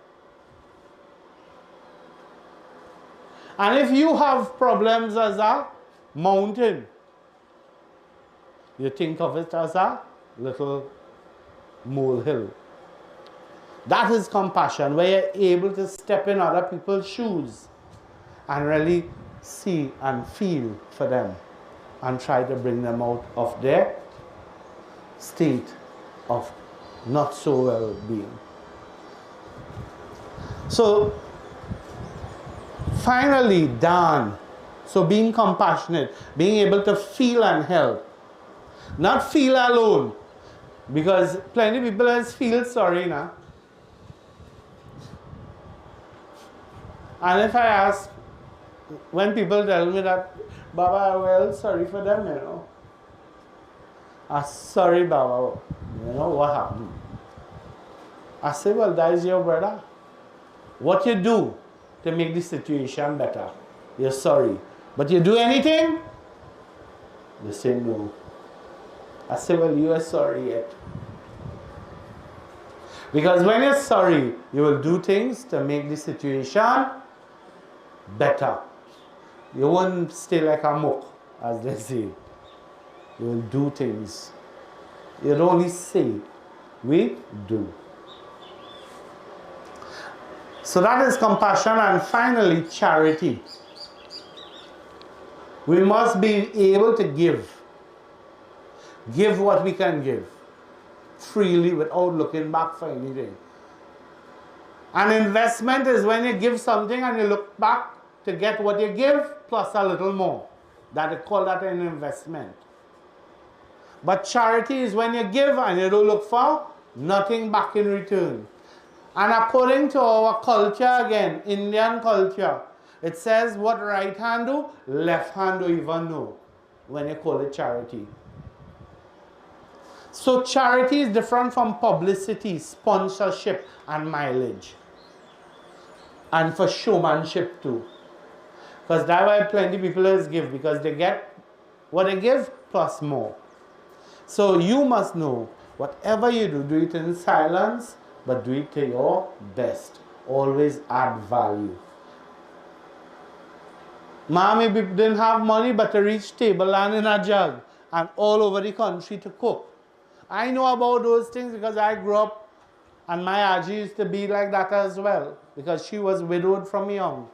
And if you have problems as a mountain, you think of it as a little molehill. That is compassion, where you're able to step in other people's shoes and really see and feel for them and try to bring them out of their state of not so well being. So finally, Dan. So being compassionate, being able to feel and help. Not feel alone. Because plenty of people just feel sorry now. And if I ask, when people tell me that, Baba, well, sorry for them, sorry, Baba, what happened? I say, well, that is your brother. What you do to make the situation better? You're sorry. But you do anything? They say no. I say, well, you are sorry yet. Because when you're sorry, you will do things to make the situation better. You won't stay like a mook, as they say. You will do things. You don't only say, we do. So that is compassion. And finally, charity. We must be able to give. Give what we can give. Freely, without looking back for anything. An investment is when you give something and you look back to get what you give plus a little more. That they call that an investment. But charity is when you give and you don't look for nothing back in return. And according to our culture again, Indian culture, it says what right hand do, left hand do even know when you call it charity. So charity is different from publicity, sponsorship and mileage. And for showmanship too. Because that's why plenty of people is give, because they get what they give plus more. So you must know, whatever you do, do it in silence, but do it to your best. Always add value. Mommy didn't have money but to reach table land in a jug and all over the country to cook. I know about those things because I grew up and my Aji used to be like that as well because she was widowed from young.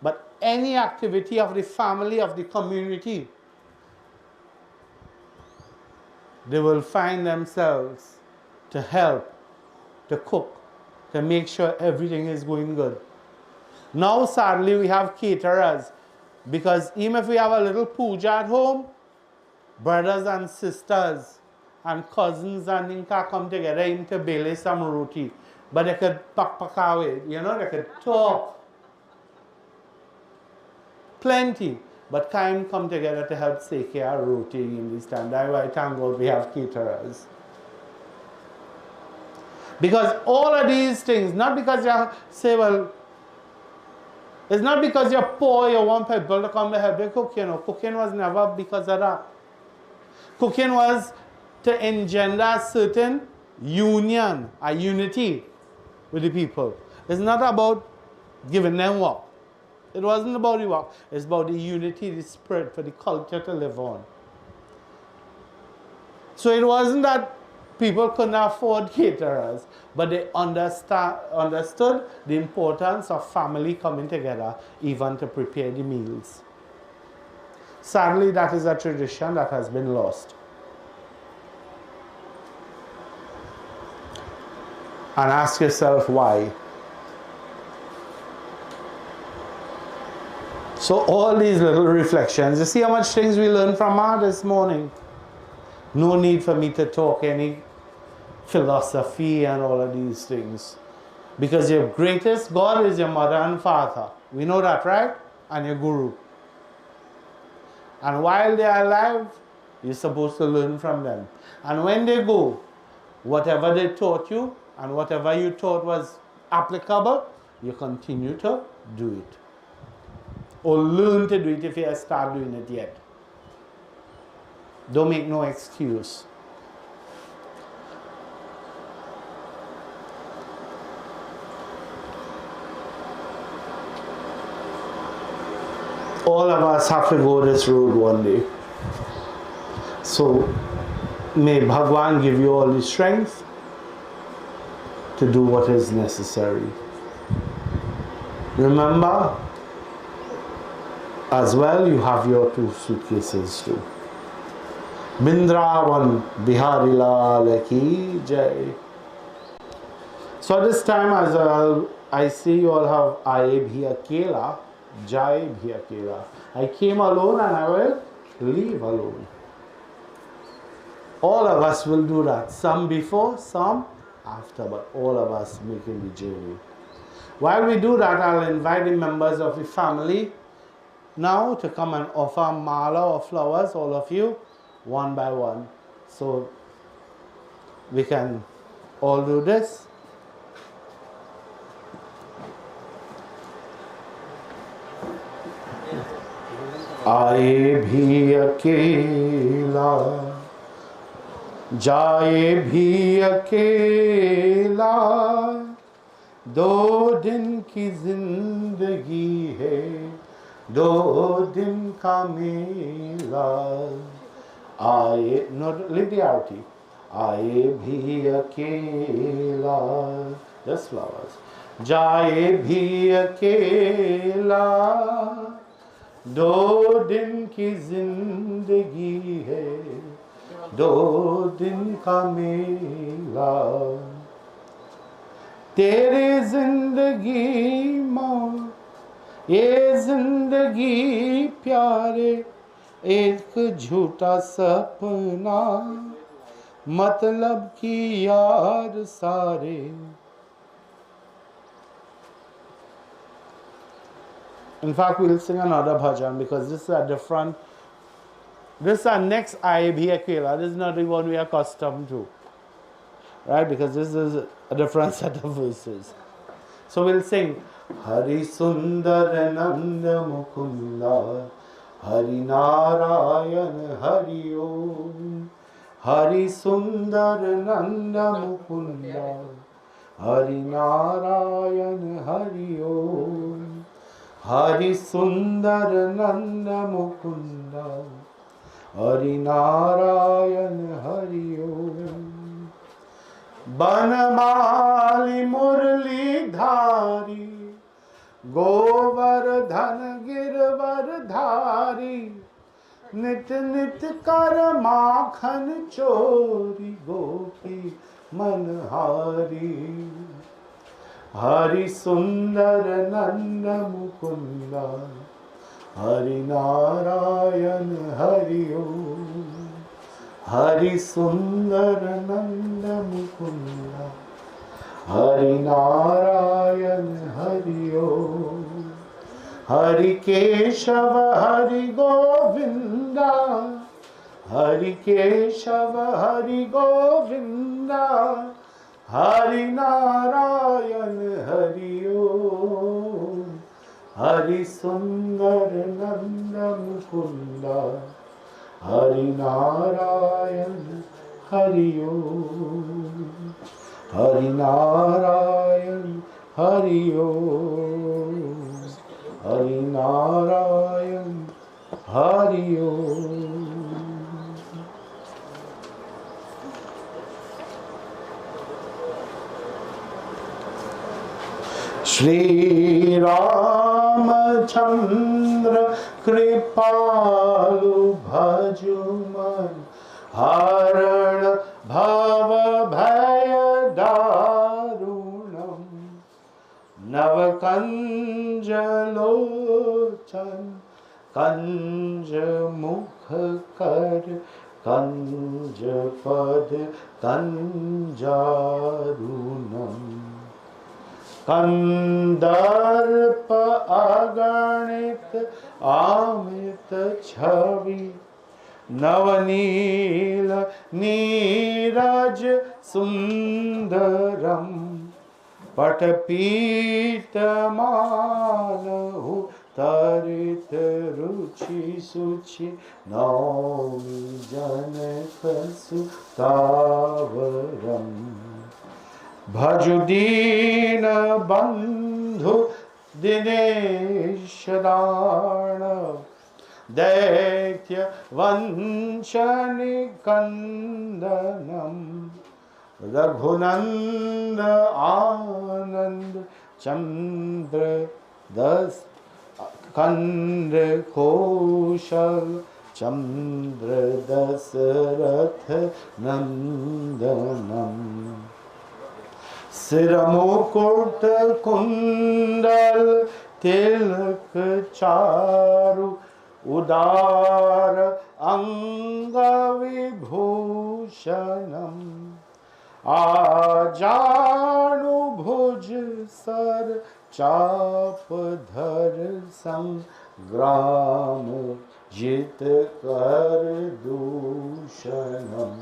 But any activity of the family, of the community, they will find themselves to help, to cook, to make sure everything is going good. Now, sadly, we have caterers because even if we have a little puja at home, brothers and sisters and cousins and Inca come together into bele some roti. But they could pak away, they could talk. Plenty. But can't come together to help take care of roti in this time. That's why thank God we have caterers. Because all of these things, not because you say, well, it's not because you're poor, you want people to come to help you cook, Cooking was never because of that. Cooking was to engender a certain union, a unity with the people. It's not about giving them work. It wasn't about the work. It's about the unity, the spirit for the culture to live on. So it wasn't that people couldn't afford caterers, but they understood the importance of family coming together even to prepare the meals. Sadly, that is a tradition that has been lost. And ask yourself why. So all these little reflections, you see how much things we learned from her this morning. No need for me to talk any philosophy and all of these things. Because your greatest God is your mother and father. We know that, right? And your guru. And while they are alive, you're supposed to learn from them. And when they go, whatever they taught you and whatever you thought was applicable, you continue to do it. Or learn to do it if you start doing it yet. Don't make no excuse. All of us have to go this road one day. So may Bhagwan give you all the strength to do what is necessary. Remember, as well, you have your 2 suitcases too. Bindravan Bihari Lal Ki Jai. So this time as well, I see you all have Aaye Bhi Akela, Jai Bhi Akela. I came alone and I will leave alone. All of us will do that. Some before, some after, but all of us making the journey. While we do that, I'll invite the members of the family now to come and offer mala or flowers, all of you, one by one. So we can all do this. आए भी अकेला, जाए भी अकेला, 2 दिन की जिंदगी है, 2 दिन का मेला. आए, no, leave the arti. आए भी अकेला, just flowers. जाए भी अकेला, 2 दिन की जिंदगी है, 2 दिन का मेला. तेरे जिंदगी मौत, ये जिंदगी प्यारे, एक झूठा सपना, मतलब की यार सारे. In fact, we'll sing another bhajan because this is a different. This is our next Aaye Bhi Akela. This is not the one we are accustomed to, right? Because this is a different set of verses. So we'll sing Hari Sundar Nanda Mukunda, Hari Narayan Hari Om. Hari Sundar Nanda Mukunda, Hari Narayan Hari Om. Hari Sundar Nanda Mukunda, Hari Narayan Hari Om. Banmali Murli Dhari, Govardhan Girvar Dhari, Nit Nit Kar Makhan Chori, Gopi Manhari. Hari Sundar Nanda Mukunda, Hari Narayan Hari Om. Hari Sundar Nanda Mukunda, Hari Narayan Hari Om. Hari Keshava Hari Govinda, Hari Keshava Hari Govinda, Hari Narayan Hari Om. Hari Sundar Nanda Mukunda, Hari Narayan Hari Om. Hari Narayan Hari Om. Hari Narayan Hari Om. Shri Ramachandra Kripalu Bhajuman, Harana Bhava Bhaya Darunam, Navakanjalochan Kanja Mukha Kar कंजपद कंजारुणम कंदर्प अगणित आमित छवि नवनील नीरज सुंदरम पटपीतमालहु तरित रुचि सुचि नौमि जनक सुतावरम भजु दीन बंधु दिनेश दानव दैत्य वंशनि कंदनम रघुनंद आनंद चंद्र दस कंद कौशल चंद्र दशरथ नंदनम सिर मुकुट कुंडल तिलक चारु उदार अंग विभूषणम आजानु भुज सर चाप धर संग्राम जित कर दूषणम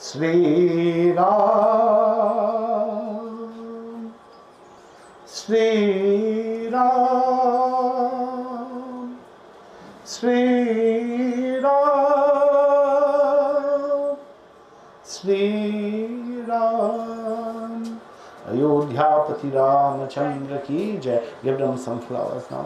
श्री राम श्री राम श्री राम श्री राम अयोध्यापति रामचंद्र की जय. Give them some flowers now.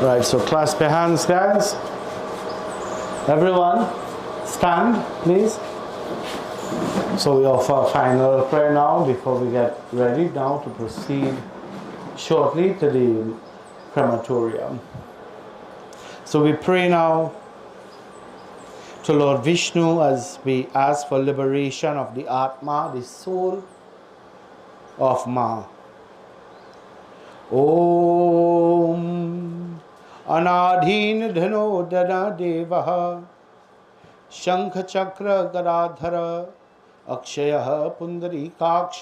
Right, so clasp your hands, guys. Everyone, stand, please. So we offer a final prayer now before we get ready now to proceed shortly to the crematorium. So we pray now to Lord Vishnu as we ask for liberation of the Atma, the soul of Ma. Om अनाधीन धनोदन देवः शंख चक्र गदाधर अक्षयः पुंडरीकाक्ष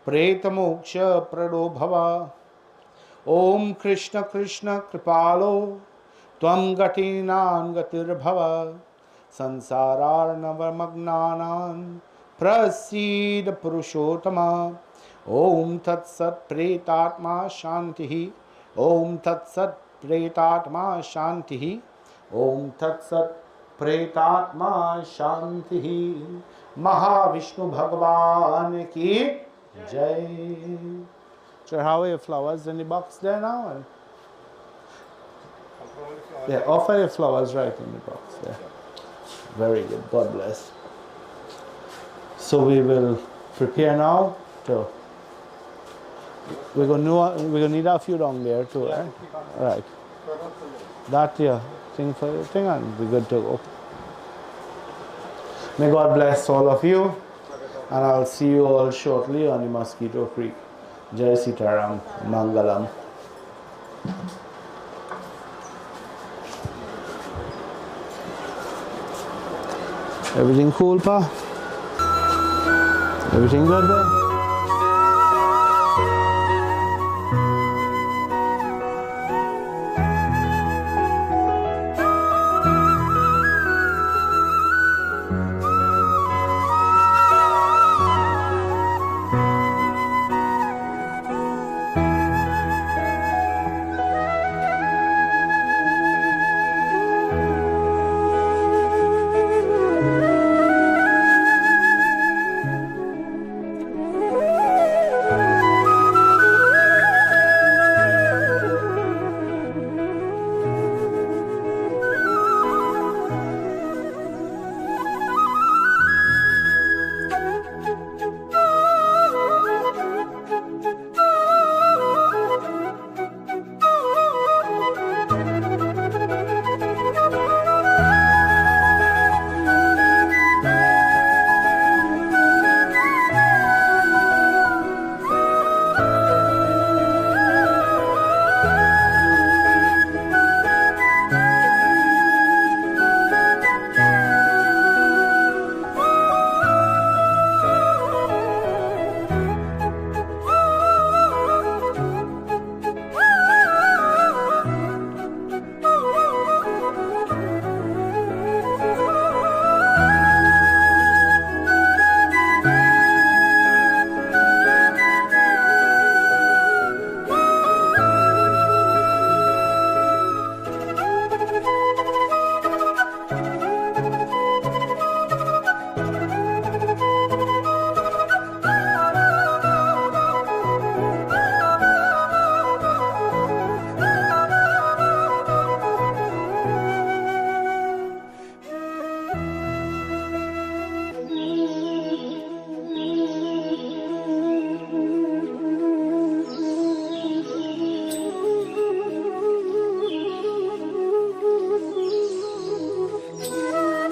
प्रेत मोक्ष प्रदो भव. ओम कृष्ण कृष्ण कृपालो त्वं गतिनां गतिर्भव संसारार्णवमग्नानां प्रसीद पुरुषोत्तम. ओम तत्सत् प्रेतात्मा शांतिः. ओम तत्सत् प्रेतात्मा शांतिः. ओम तत्सत् प्रेतात्मा शांतिः. महाविष्णु भगवान की जय. So how are your flowers in the box there now? Yeah, offer your flowers right in the box there. Very good. God bless. So we will prepare now to. We're gonna need a few down there too, right? Right. That thing for the thing and we're good to go. May God bless all of you, and I'll see you all shortly on the Mosquito Creek. Jai Sitaram, Mangalam. Everything cool, Pa? Everything good there?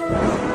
Thank you.